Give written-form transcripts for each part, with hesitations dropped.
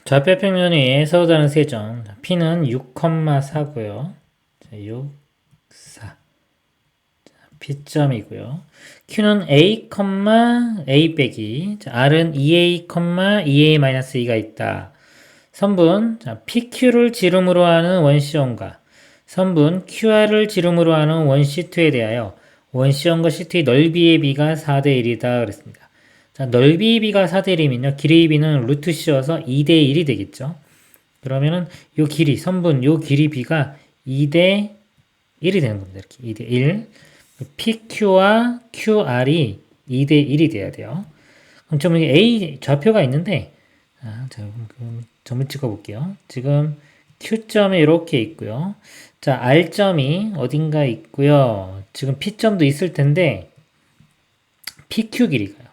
좌표평면위에 서다는 세점 P는 6,4고요. 6, 4 P점이고요. Q는 A, A 빼기 R은 2A, 2A-2가 있다. 선분 PQ를 지름으로 하는 원C원과 선분 QR을 지름으로 하는 원C2에 대하여 원C1과 C2의 넓이의 비가 4대1이다 그랬습니다. 자, 넓이의 비가 4대1이면요. 길이의 비는 루트 C여서 2대1이 되겠죠. 그러면은 요 길이, 선분 요 길이 비가 2대1이 되는 겁니다. 이렇게 2대1. PQ와 QR이 2대1이 돼야 돼요. 그럼 좀 A 좌표가 있는데 자, 그럼 점을 찍어 볼게요. 지금 Q점이 이렇게 있고요. 자, R점이 어딘가 있고요. 지금 P점도 있을 텐데 PQ 길이가요.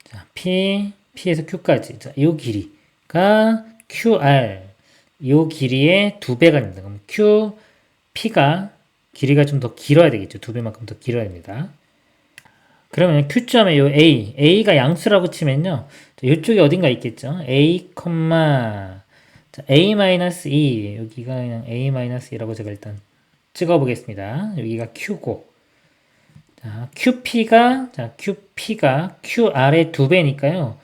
자, P에서 Q까지. 자, 요 길이가 QR. 요 길이의 2배가 됩니다. 그럼 P가 길이가 좀 더 길어야 되겠죠. 2배만큼 더 길어야 됩니다. 그러면 Q점에 요 A가 양수라고 치면요. 이쪽에 어딘가 있겠죠. A, 자, A-2 여기가 그냥 A-2라고 제가 일단 찍어 보겠습니다. 여기가 Q고 자, QP가 QR의 2배니까요.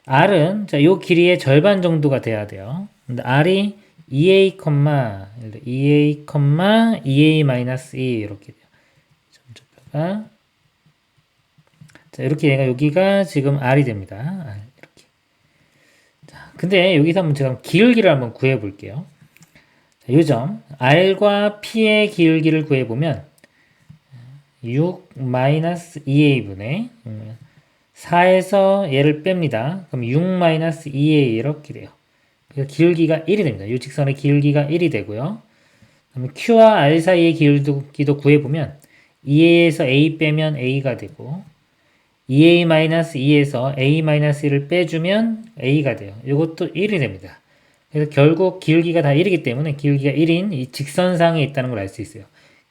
R은 자, 요 길이의 절반 정도가 돼야 돼요. 근데 R이 2A, 2A, 이렇게 돼요. 점점표가 자, 이렇게 얘가 여기가 지금 R이 됩니다. 이렇게. 자, 근데 여기서 한번 제가 기울기를 한번 구해 볼게요. 자, 요 점 R과 P의 기울기를 구해 보면 6-2A분의 4에서 얘를 kup니다. 그럼 6-2A 이렇게 돼요. 그래서 기울기가 1이 됩니다. 이 직선의 기울기가 1이 되고요. 그럼 Q와 R 사이의 기울기도 구해보면 2A에서 A 빼면 A가 되고 2A-2에서 A-1을 빼주면 A가 돼요. 이것도 1이 됩니다. 그래서 결국 기울기가 다 1이기 때문에 기울기가 1인 이 직선상에 있다는 걸 알 수 있어요.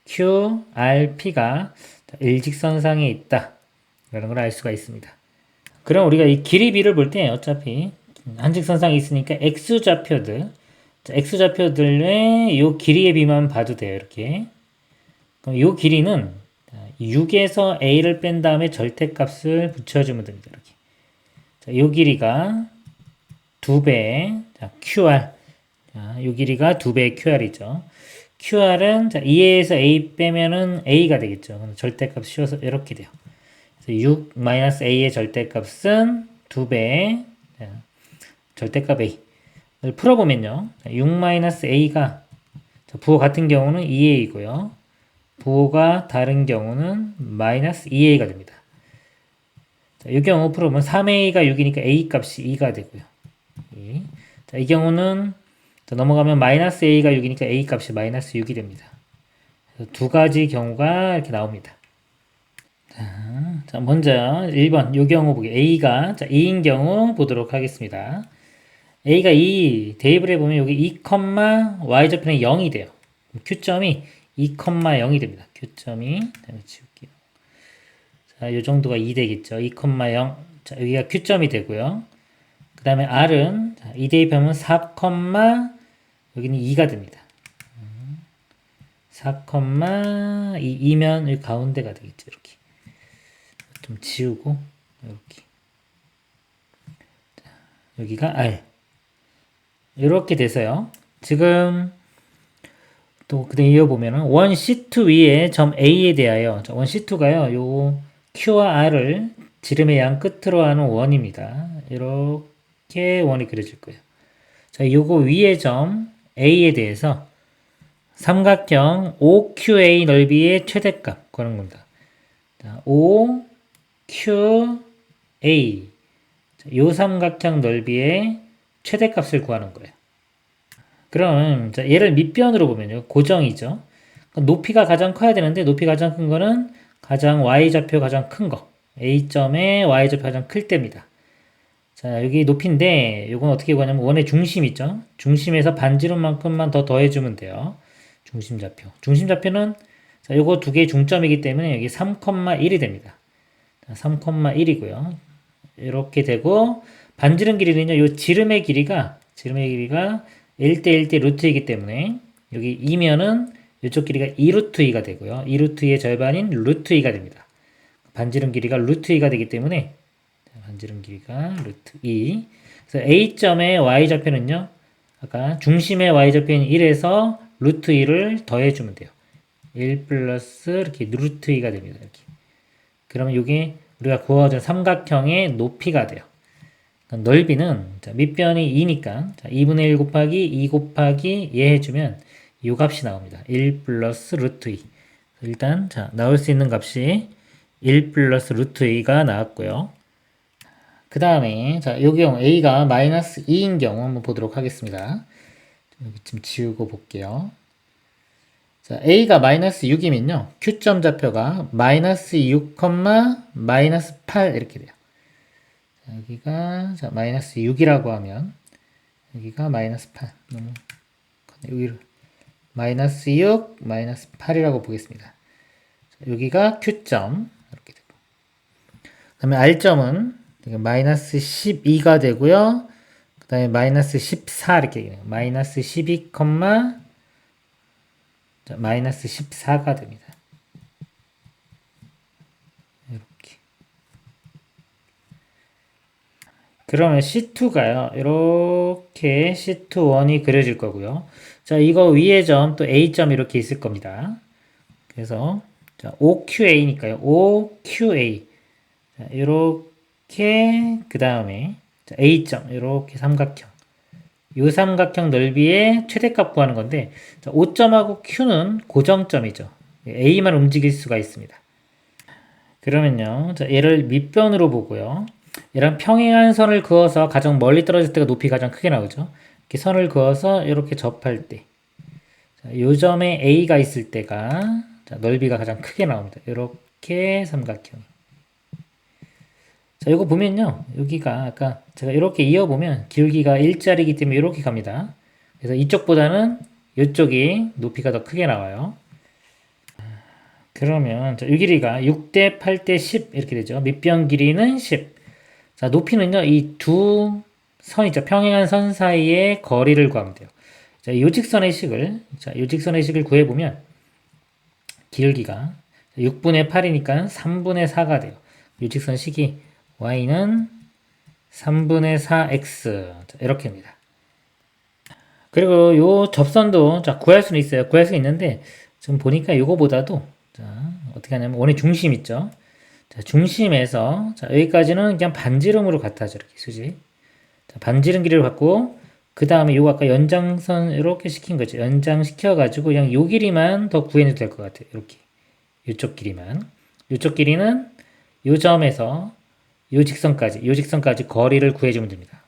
Q, R, P가 일직선상에 있다. 라는 걸 알 수가 있습니다. 그럼 우리가 이 길이 비를 볼 때 어차피 한직선상에 있으니까 X좌표들의 요 길이의 비만 봐도 돼요. 이렇게. 그럼 요 길이는 6에서 A를 뺀 다음에 절대값을 붙여주면 됩니다. 이렇게. 자, 요 길이가 2배, 자, QR. 자, 요 길이가 2배의 QR이죠. QR은 자, 2에서 A 빼면은 A가 되겠죠. 그럼 절대값 씌워서 이렇게 돼요. 그래서 6-A의 절대값은 2배, 자, 절대값 A. 를 풀어보면요. 6-A가 부호 같은 경우는 2A이고요. 부호가 다른 경우는 마이너스 2A가 됩니다. 자, 이 경우 풀어보면 3A가 6이니까 A 값이 2가 되고요. 자, 이 경우는 넘어가면 마이너스 A가 6이니까 A 값이 마이너스 6이 됩니다. 그래서 두 가지 경우가 이렇게 나옵니다. 자, 먼저 1번 이 경우 보기 A가 2인 경우 보도록 하겠습니다. A가 2 대입을 해보면 여기 2, Y좌표는 0이 돼요. Q점이 2,0이 됩니다. Q점이 지울게요. 자, 이 정도가 2 되겠죠. 2,0. 자, 여기가 Q점이 되고요. 그 다음에 R은 2 대입하면 4, 여기는 2가 됩니다. 4, 2면 여기 가운데가 되겠죠. 이렇게 좀 지우고 이렇게 자, 여기가 R 이렇게 돼서요. 지금 또 그다음 이어보면은 원 C2 위에 점 A에 대하여 원 C2가요. 요 Q와 R을 지름의 양 끝으로 하는 원입니다. 이렇게 원이 그려질 거예요. 자, 요거 위에 점 A에 대해서 삼각형 OQA 넓이의 최대값 구하는 겁니다. 자, OQA 요 삼각형 넓이의 최대값을 구하는 거예요. 그럼 자, 얘를 밑변으로 보면요. 고정이죠. 높이가 가장 커야 되는데 높이 가장 큰 거는 가장 y좌표 가장 큰 거. A점의 y좌표 가장 클 때입니다. 자, 여기 높이인데 이건 어떻게 구하냐면 원의 중심 있죠. 중심에서 반지름만큼만 더 더해주면 돼요. 중심좌표. 중심좌표는 자, 요거 두 개의 중점이기 때문에 여기 3,1이 됩니다. 3,1이고요. 이렇게 되고 반지름 길이는요. 요 지름의 길이가 지름의 길이가 1대 1대 루트 2이기 때문에 여기 2면은 이쪽 길이가 2루트 2가 되고요. 2루트 2의 절반인 루트 2가 됩니다. 반지름 길이가 루트 2가 되기 때문에 반지름 길이가 루트 2. 그래서 A점의 y좌표는요. 아까 중심의 y좌표인 1에서 루트 2를 더해주면 돼요. 1 플러스 이렇게 루트 2가 됩니다. 이렇게. 그러면 이게 우리가 구워준 삼각형의 높이가 돼요. 그러니까 넓이는 밑변이 2니까 2분의 1 곱하기 2 곱하기 얘 해주면 이 값이 나옵니다. 1 플러스 루트 2. 일단 나올 수 있는 값이 1 플러스 루트 2가 나왔고요. 그 다음에 여기 경우 a가 마이너스 2인 경우 한번 보도록 하겠습니다. 여기 좀 지우고 볼게요. a가 마이너스 6이면요. q점 좌표가 마이너스 6, 마이너스 8 이렇게 돼요. 여기가 마이너스 6이라고 하면 여기가 마이너스 8. 여기를 마이너스 6, 마이너스 8이라고 보겠습니다. 여기가 q점 이렇게 되고. 그 다음에 r점은 마이너스 12가 되고요. 그 다음에 마이너스 14 이렇게 되네요. 마이너스 12, 마이너스 14가 됩니다. 이렇게. 그러면 C2가요. 이렇게 C2원이 그려질 거고요. 자, 이거 위에 점 또 A점 이렇게 있을 겁니다. 그래서 OQA니까요. OQA. 자, 이렇게 그 다음에 A점 이렇게 삼각형. 이 삼각형 넓이의 최대값 구하는 건데 O점하고 Q는 고정점이죠. A만 움직일 수가 있습니다. 그러면요. 얘를 밑변으로 보고요. 얘랑 평행한 선을 그어서 가장 멀리 떨어질 때가 높이 가장 크게 나오죠. 이렇게 선을 그어서 이렇게 접할 때 이 점에 A가 있을 때가 넓이가 가장 크게 나옵니다. 이렇게 삼각형이. 자, 이거 보면요. 여기가 아까 제가 이렇게 이어보면 기울기가 1짜리이기 때문에 이렇게 갑니다. 그래서 이쪽보다는 이쪽이 높이가 더 크게 나와요. 그러면 이 길이가 6대 8대 10 이렇게 되죠. 밑변 길이는 10. 자, 높이는요. 이 두 선이죠. 평행한 선 사이의 거리를 구하면 돼요. 자, 요직선의 식을 구해보면 길기가 6분의 8이니까 3분의 4가 돼요. 요직선 식이 y는 3분의 4x 이렇게입니다. 그리고 요 접선도 구할 수는 있어요. 구할 수 있는데 지금 보니까 이거보다도 어떻게 하냐면 원의 중심 있죠. 중심에서 여기까지는 그냥 반지름으로 같아져 이렇게 수직. 반지름 길이를 갖고 그 다음에 요거 아까 연장선 이렇게 시킨 거죠. 연장시켜 가지고 그냥 요 길이만 더 구해내도 될 것 같아요. 이렇게 요쪽 길이만. 요쪽 길이는 요 점에서 요 직선까지 거리를 구해주면 됩니다.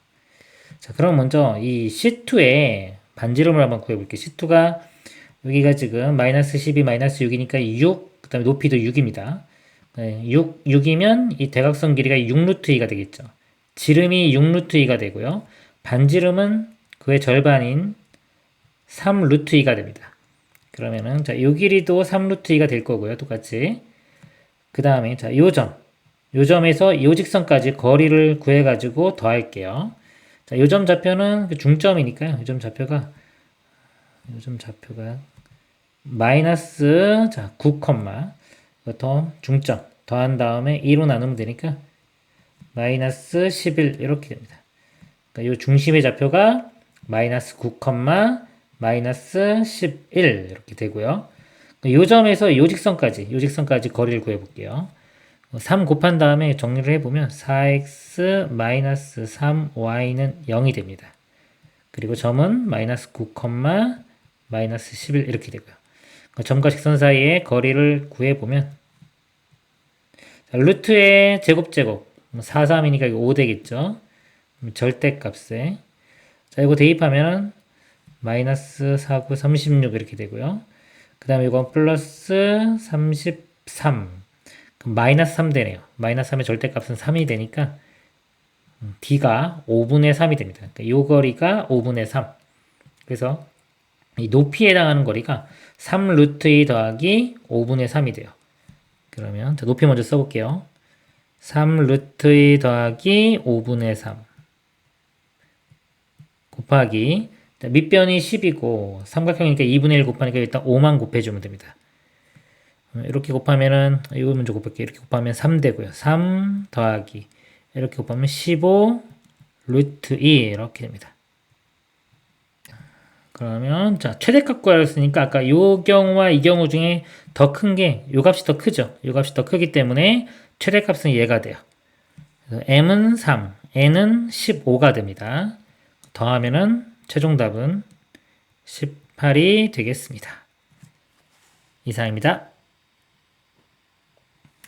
자, 그럼 먼저 이 C2의 반지름을 한번 구해볼게요. C2가 여기가 지금 마이너스 12, 마이너스 6이니까 6, 그 다음에 높이도 6입니다. 6이면 이 대각선 길이가 6루트 2가 되겠죠. 지름이 6루트 2가 되고요. 반지름은 그의 절반인 3루트 2가 됩니다. 그러면은 요 길이도 3루트 2가 될 거고요. 똑같이. 그 다음에 요 점에서 요 직선까지 거리를 구해가지고 더할게요. 요 점 좌표는 중점이니까요. 요 점 좌표가 마이너스 9, 더 중점 더한 다음에 2로 나누면 되니까 마이너스 11 이렇게 됩니다. 그러니까 요 중심의 좌표가 마이너스 9, 마이너스 11 이렇게 되고요. 요 점에서 요 직선까지 거리를 구해볼게요. 3 곱한 다음에 정리를 해보면 4x 마이너스 3y는 0이 됩니다. 그리고 점은 마이너스 9, 마이너스 11 이렇게 되고요. 점과 직선 사이의 거리를 구해보면 루트의 제곱 4, 3이니까 이거 5 되겠죠. 절대값에 이거 대입하면 마이너스 4, 9, 36 이렇게 되고요. 그 다음에 이건 플러스 33 그럼 마이너스 3 되네요. 마이너스 3의 절대값은 3이 되니까 D가 5분의 3이 됩니다. 그러니까 이 거리가 5분의 3. 그래서 이 높이에 해당하는 거리가 3 루트 2 더하기 5분의 3이 돼요. 그러면 높이 먼저 써볼게요. 3 루트 2 더하기 5분의 3 곱하기 밑변이 10이고 삼각형이니까 2분의 1 곱하니까 일단 5만 곱해주면 됩니다. 이렇게 곱하면은 이거 먼저 곱할게요. 이렇게 곱하면 3 되고요. 3 더하기 이렇게 곱하면 15 루트 2 이렇게 됩니다. 그러면 자 최대값 구하였으니까 아까 요 경우와 이 경우 중에 더 큰 게 요 값이 더 크죠. 요 값이 더 크기 때문에 최대값은 얘가 돼요. 그래서 m은 3, n은 15가 됩니다. 더하면은 최종 답은 18이 되겠습니다. 이상입니다.